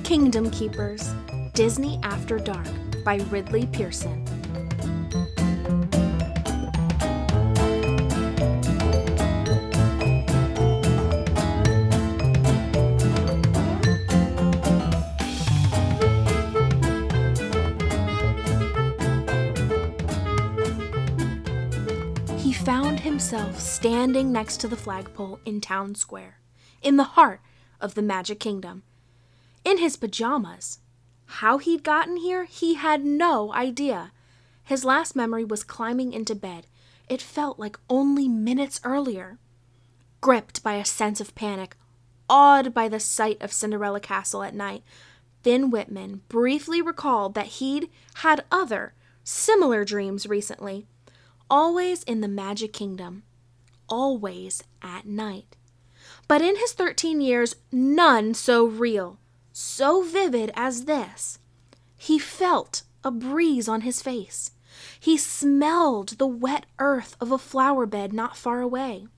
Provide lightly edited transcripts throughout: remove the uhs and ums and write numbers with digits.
Kingdom Keepers, Disney After Dark by Ridley Pearson. He found himself standing next to the flagpole in town square, in the heart of the Magic Kingdom. In his pajamas. How he'd gotten here, he had no idea. His last memory was climbing into bed. It felt like only minutes earlier. Gripped by a sense of panic, awed by the sight of Cinderella Castle at night, Finn Whitman briefly recalled that he'd had other, similar dreams recently. Always in the Magic Kingdom. Always at night. But in his 13 years, none so real, so vivid as this. He felt a breeze on his face. He smelled the wet earth of a flower bed not far away.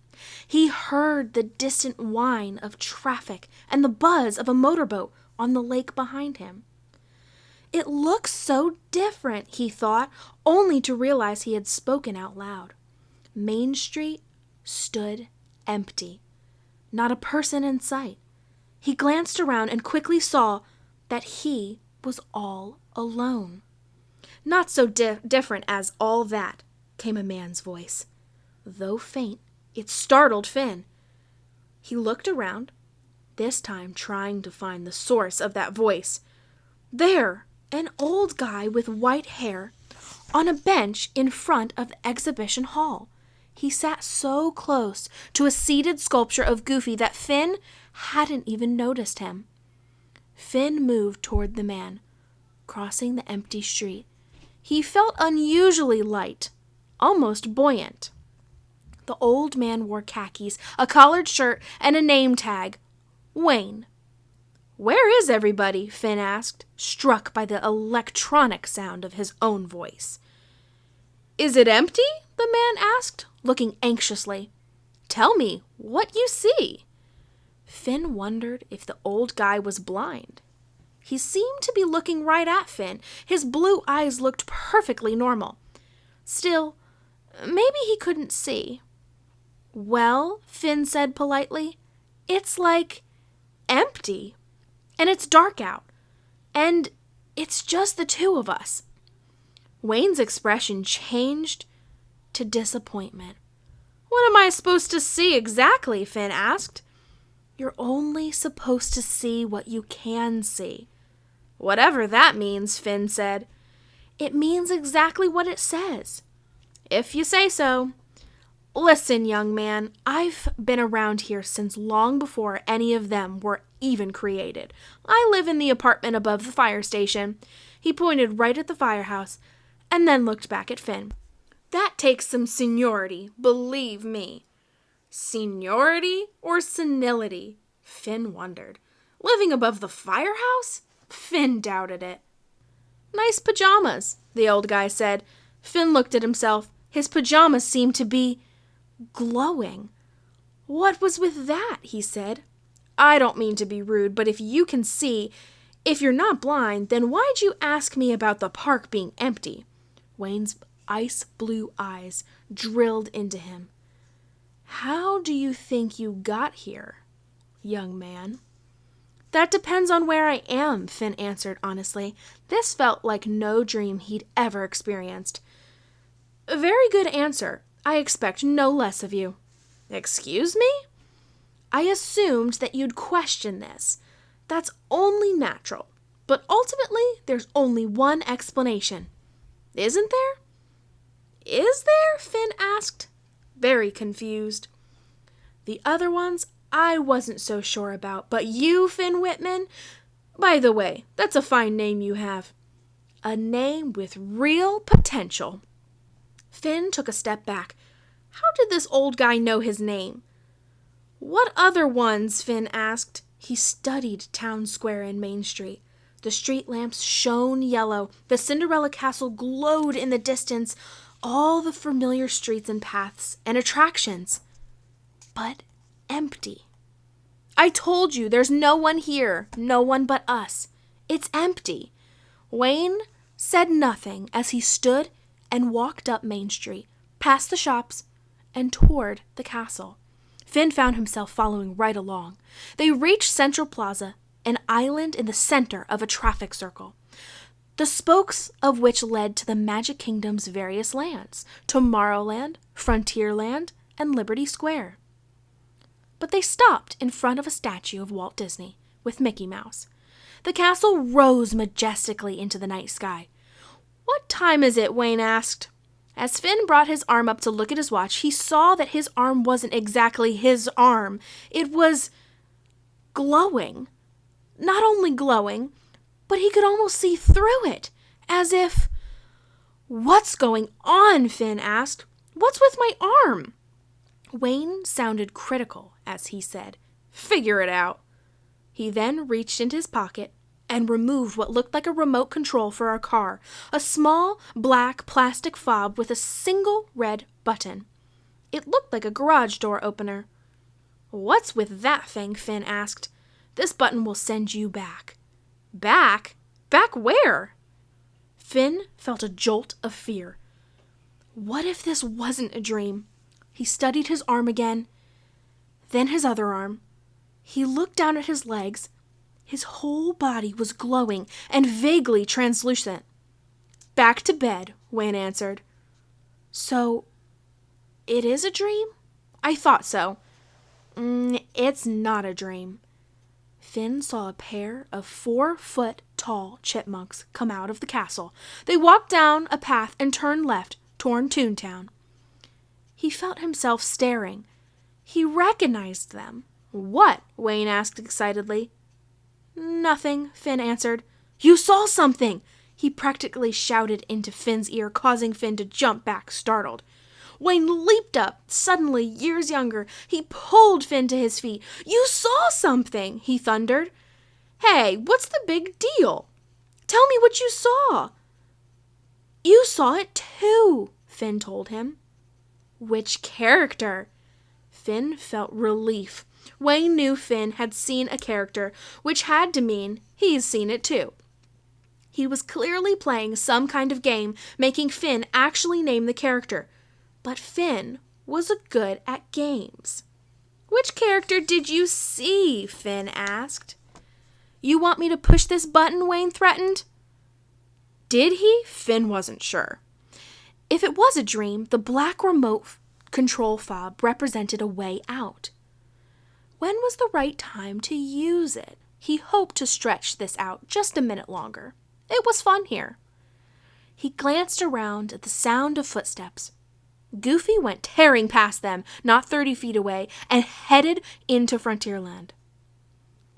He heard the distant whine of traffic and the buzz of a motorboat on the lake behind him. It looks so different, he thought, only to realize he had spoken out loud. Main Street stood empty. Not a person in sight. He glanced around and quickly saw that he was all alone. Not so different as all that, came a man's voice. Though faint, it startled Finn. He looked around, this time trying to find the source of that voice. There! An old guy with white hair on a bench in front of the exhibition hall. He sat so close to a seated sculpture of Goofy that Finn hadn't even noticed him. Finn moved toward the man, crossing the empty street. He felt unusually light, almost buoyant. The old man wore khakis, a collared shirt, and a name tag. Wayne. "Where is everybody?" Finn asked, struck by the electronic sound of his own voice. "Is it empty?" the man asked, looking anxiously. "Tell me what you see." Finn wondered if the old guy was blind. He seemed to be looking right at Finn. His blue eyes looked perfectly normal. Still, maybe he couldn't see. "Well," Finn said politely, "it's like empty. And it's dark out. And it's just the two of us." Wayne's expression changed to disappointment. "What am I supposed to see exactly?" Finn asked. "You're only supposed to see what you can see." "Whatever that means," Finn said. "It means exactly what it says." "If you say so." "Listen, young man, I've been around here since long before any of them were even created. I live in the apartment above the fire station." He pointed right at the firehouse and then looked back at Finn. "That takes some seniority, believe me." Seniority or senility? Finn wondered. Living above the firehouse? Finn doubted it. "Nice pajamas," the old guy said. Finn looked at himself. His pajamas seemed to be glowing. "What was with that?" he said. "I don't mean to be rude, but if you can see, if you're not blind, then why'd you ask me about the park being empty?" Wayne's ice blue eyes drilled into him. "How do you think you got here, young man?" "That depends on where I am," Finn answered honestly. This felt like no dream he'd ever experienced. "A very good answer. I expect no less of you." "Excuse me?" "I assumed that you'd question this. That's only natural. But ultimately, there's only one explanation." "Isn't there?" "Is there?" Finn asked, very confused. "The other ones I wasn't so sure about, but you, Finn Whitman, by the way, that's a fine name you have. A name with real potential." Finn took a step back. How did this old guy know his name? "What other ones?" Finn asked. He studied Town Square and Main Street. The street lamps shone yellow. The Cinderella Castle glowed in the distance. All the familiar streets and paths and attractions. But empty. "I told you, there's no one here. No one but us." It's empty. Wayne said nothing as he stood and walked up Main Street, past the shops, and toward the castle. Finn found himself following right along. They reached Central Plaza, an island in the center of a traffic circle, the spokes of which led to the Magic Kingdom's various lands, Tomorrowland, Frontierland, and Liberty Square. But they stopped in front of a statue of Walt Disney with Mickey Mouse. The castle rose majestically into the night sky. "What time is it?" Wayne asked. As Finn brought his arm up to look at his watch, he saw that his arm wasn't exactly his arm. It was glowing. Not only glowing, but he could almost see through it, as if... "What's going on?" Finn asked. "What's with my arm?" Wayne sounded critical as he said, "Figure it out." He then reached into his pocket and removed what looked like a remote control for our car, a small black plastic fob with a single red button. It looked like a garage door opener. "What's with that thing?" Finn asked. "This button will send you back." "Back? Back where?" Finn felt a jolt of fear. What if this wasn't a dream? He studied his arm again, then his other arm. He looked down at his legs. His whole body was glowing and vaguely translucent. "Back to bed," Wayne answered. "So, it is a dream?" "I thought so." It's not a dream." Finn saw a pair of 4-foot-tall chipmunks come out of the castle. They walked down a path and turned left toward Toontown. He felt himself staring. He recognized them. "What?" Wayne asked excitedly. "Nothing," Finn answered. "You saw something!" He practically shouted into Finn's ear, causing Finn to jump back, startled. Wayne leaped up, suddenly years younger. He pulled Finn to his feet. "You saw something!" he thundered. "Hey, what's the big deal? Tell me what you saw." "You saw it too," Finn told him. "Which character?" Finn felt relief. Wayne knew Finn had seen a character, which had to mean he's seen it too. He was clearly playing some kind of game, making Finn actually name the character. But Finn was good at games. "Which character did you see?" Finn asked. "You want me to push this button?" Wayne threatened. Did he? Finn wasn't sure. If it was a dream, the black remote control fob represented a way out. When was the right time to use it? He hoped to stretch this out just a minute longer. It was fun here. He glanced around at the sound of footsteps. Goofy went tearing past them, not 30 feet away, and headed into Frontierland.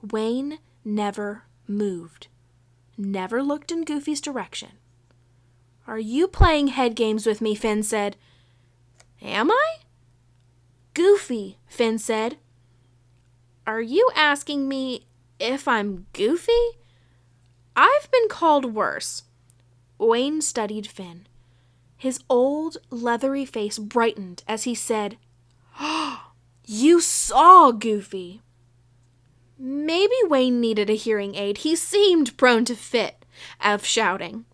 Wayne never moved, never looked in Goofy's direction. "Are you playing head games with me?" Finn said. "Am I?" "Goofy," Finn said. "Are you asking me if I'm Goofy?" "I've been called worse." Wayne studied Finn. His old, leathery face brightened as he said, "You saw Goofy." Maybe Wayne needed a hearing aid. He seemed prone to fit of shouting.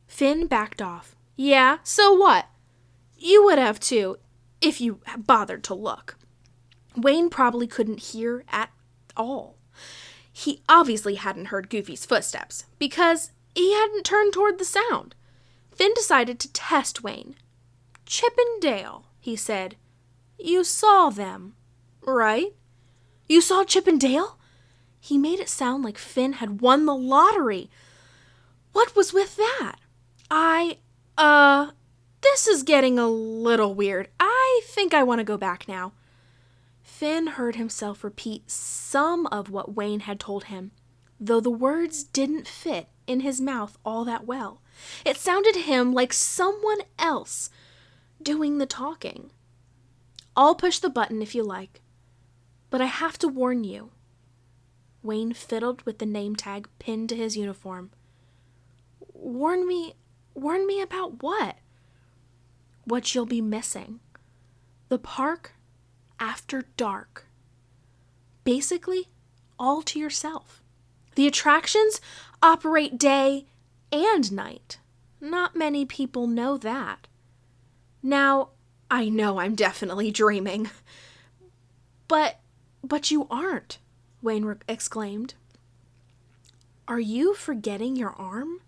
Finn backed off. "Yeah, so what? You would have too, if you bothered to look." Wayne probably couldn't hear at all. He obviously hadn't heard Goofy's footsteps, because he hadn't turned toward the sound. Finn decided to test Wayne. "Chip and Dale," he said. "You saw them, right?" "You saw Chip and Dale?" He made it sound like Finn had won the lottery. What was with that? This is getting a little weird. I think I want to go back now." Finn heard himself repeat some of what Wayne had told him, though the words didn't fit in his mouth all that well. It sounded to him like someone else doing the talking. "I'll push the button if you like, but I have to warn you." Wayne fiddled with the name tag pinned to his uniform. Warn me about what?" "What you'll be missing. The park after dark. Basically, all to yourself. The attractions operate day and night. Not many people know that. Now, I know I'm definitely dreaming. But you aren't, Wayne exclaimed. Are you forgetting your arm?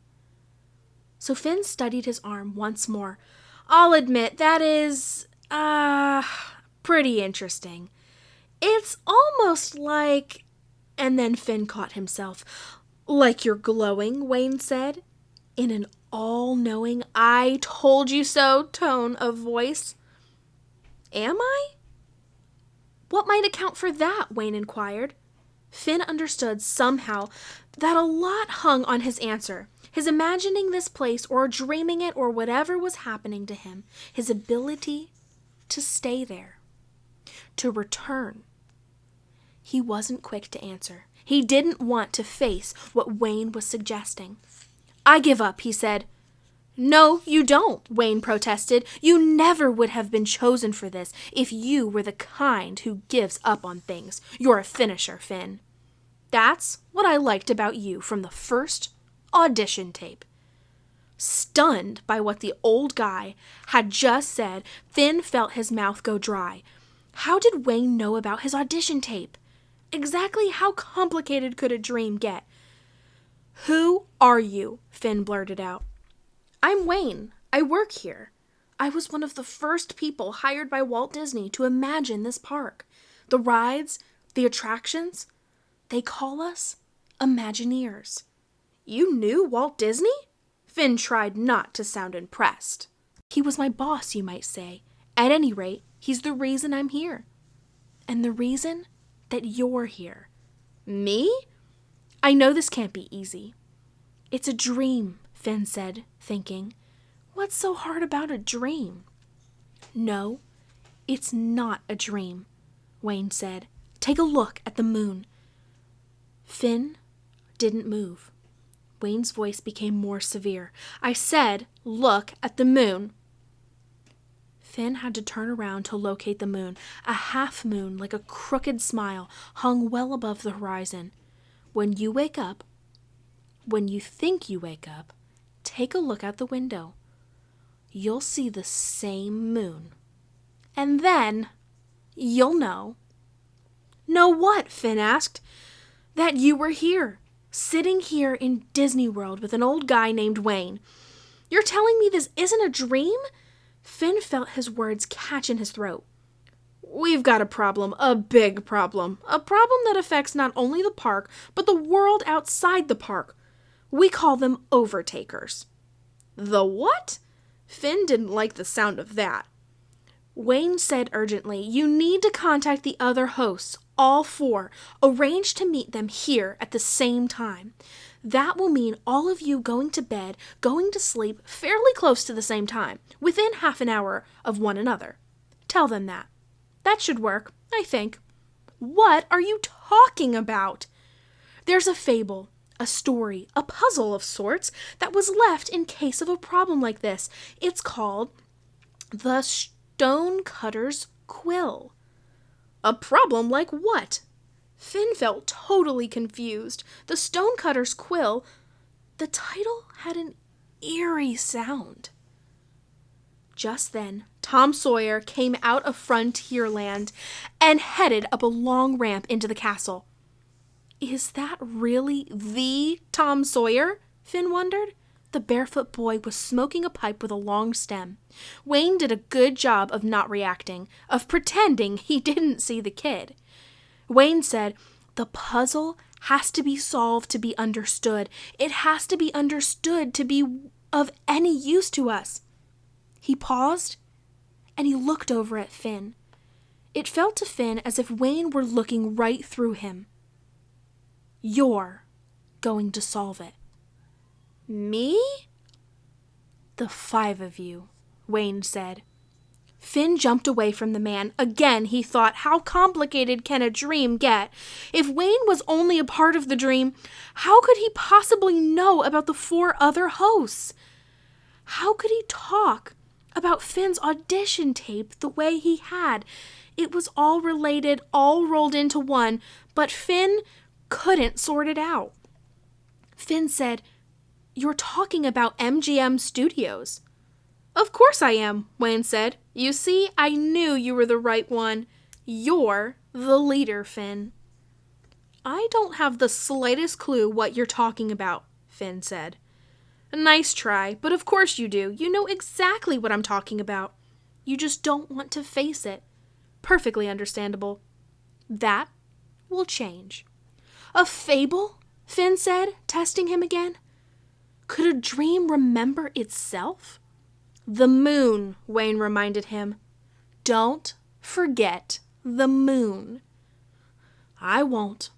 So Finn studied his arm once more. I'll admit, that is, pretty interesting. It's almost like... And then Finn caught himself. Like you're glowing, Wayne said, in an all-knowing, I told you so tone of voice. Am I? What might account for that? Wayne inquired. Finn understood somehow that a lot hung on his answer. His imagining this place or dreaming it or whatever was happening to him. His ability to stay there. To return. He wasn't quick to answer. He didn't want to face what Wayne was suggesting. I give up, he said. No, you don't, Wayne protested. You never would have been chosen for this if you were the kind who gives up on things. You're a finisher, Finn. That's what I liked about you from the first audition tape. Stunned by what the old guy had just said, Finn felt his mouth go dry. How did Wayne know about his audition tape? Exactly how complicated could a dream get? Who are you? Finn blurted out. I'm Wayne. I work here. I was one of the first people hired by Walt Disney to imagine this park. The rides, the attractions, they call us Imagineers. You knew Walt Disney? Finn tried not to sound impressed. He was my boss, you might say. At any rate, he's the reason I'm here. And the reason that you're here. Me? I know this can't be easy. It's a dream, Finn said, thinking. What's so hard about a dream? No, it's not a dream, Wayne said. Take a look at the moon. Finn didn't move. Wayne's voice became more severe. I said, look at the moon. Finn had to turn around to locate the moon. A half moon, like a crooked smile, hung well above the horizon. When you wake up, when you think you wake up, take a look out the window. You'll see the same moon. And then you'll know. Know what? Finn asked. That you were here, sitting here in Disney World with an old guy named Wayne. You're telling me this isn't a dream? Finn felt his words catch in his throat. We've got a problem, a big problem. A problem that affects not only the park, but the world outside the park. We call them overtakers. The what? Finn didn't like the sound of that. Wayne said urgently, you need to contact the other hosts, all 4. Arrange to meet them here at the same time. That will mean all of you going to bed, going to sleep fairly close to the same time, within half an hour of one another. Tell them that. That should work, I think. What are you talking about? There's a fable, a story, a puzzle of sorts that was left in case of a problem like this. It's called The Stonecutter's Quill. A problem like what? Finn felt totally confused. The Stonecutter's Quill, the title had an eerie sound. Just then, Tom Sawyer came out of Frontierland and headed up a long ramp into the castle. Is that really the Tom Sawyer? Finn wondered. The barefoot boy was smoking a pipe with a long stem. Wayne did a good job of not reacting, of pretending he didn't see the kid. Wayne said, the puzzle has to be solved to be understood. It has to be understood to be of any use to us. He paused, and he looked over at Finn. It felt to Finn as if Wayne were looking right through him. You're going to solve it. Me? The 5 of you, Wayne said. Finn jumped away from the man. Again, he thought, how complicated can a dream get? If Wayne was only a part of the dream, how could he possibly know about the 4 other hosts? How could he talk about Finn's audition tape the way he had? It was all related, all rolled into one, but Finn couldn't sort it out. Finn said, "You're talking about MGM Studios." "Of course I am," Wayne said. "You see, I knew you were the right one. You're the leader, Finn." "I don't have the slightest clue what you're talking about," Finn said. "Nice try, but of course you do. You know exactly what I'm talking about. You just don't want to face it. Perfectly understandable. That will change." "A fable?" Finn said, testing him again. "Could a dream remember itself?" "The moon," Wayne reminded him. "Don't forget the moon." "I won't.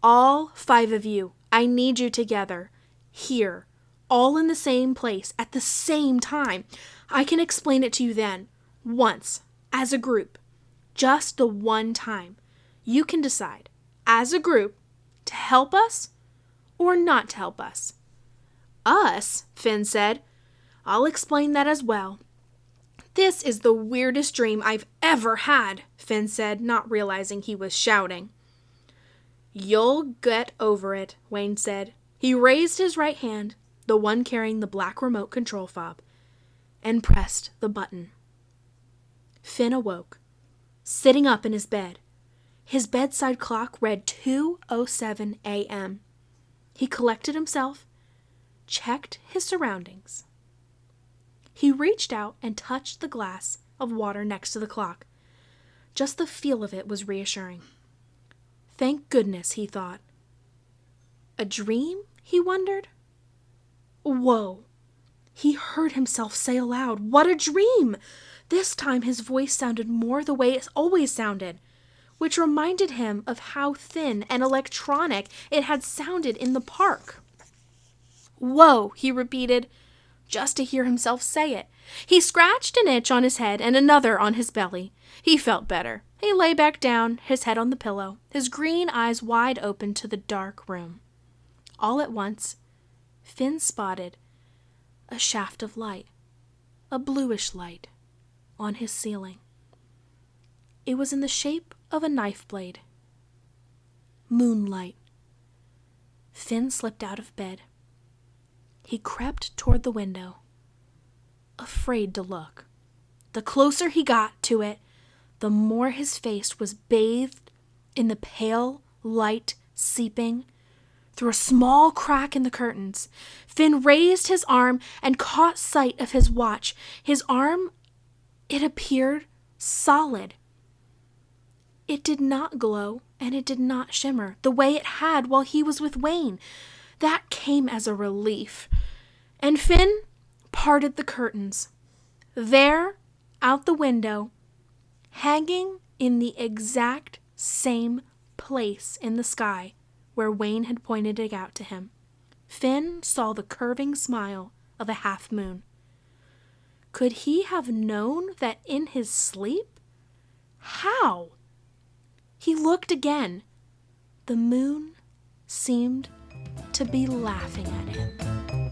All 5 of you, I need you together. Here. All in the same place, at the same time. I can explain it to you then. Once. As a group. Just the one time. You can decide, as a group, to help us or not to help us." "Us?" Finn said. "I'll explain that as well." "This is the weirdest dream I've ever had," Finn said, not realizing he was shouting. "You'll get over it," Wayne said. He raised his right hand, the one carrying the black remote control fob, and pressed the button. Finn awoke, sitting up in his bed. His bedside clock read 2:07 a.m. He collected himself, checked his surroundings. He reached out and touched the glass of water next to the clock. Just the feel of it was reassuring. Thank goodness, he thought. A dream, he wondered? Whoa! He heard himself say aloud, "What a dream!" This time his voice sounded more the way it always sounded, which reminded him of how thin and electronic it had sounded in the park. "Whoa," he repeated, just to hear himself say it. He scratched an itch on his head and another on his belly. He felt better. He lay back down, his head on the pillow, his green eyes wide open to the dark room. All at once, Finn spotted a shaft of light, a bluish light, on his ceiling. It was in the shape of a knife blade. Moonlight. Finn slipped out of bed. He crept toward the window, afraid to look. The closer he got to it, the more his face was bathed in the pale light seeping through a small crack in the curtains. Finn raised his arm and caught sight of his watch. His arm, it appeared solid. It did not glow and it did not shimmer the way it had while he was with Wayne. That came as a relief. And Finn parted the curtains. There, out the window, hanging in the exact same place in the sky where Wayne had pointed it out to him, Finn saw the curving smile of a half moon. Could he have known that in his sleep? How? He looked again. The moon seemed to be laughing at him.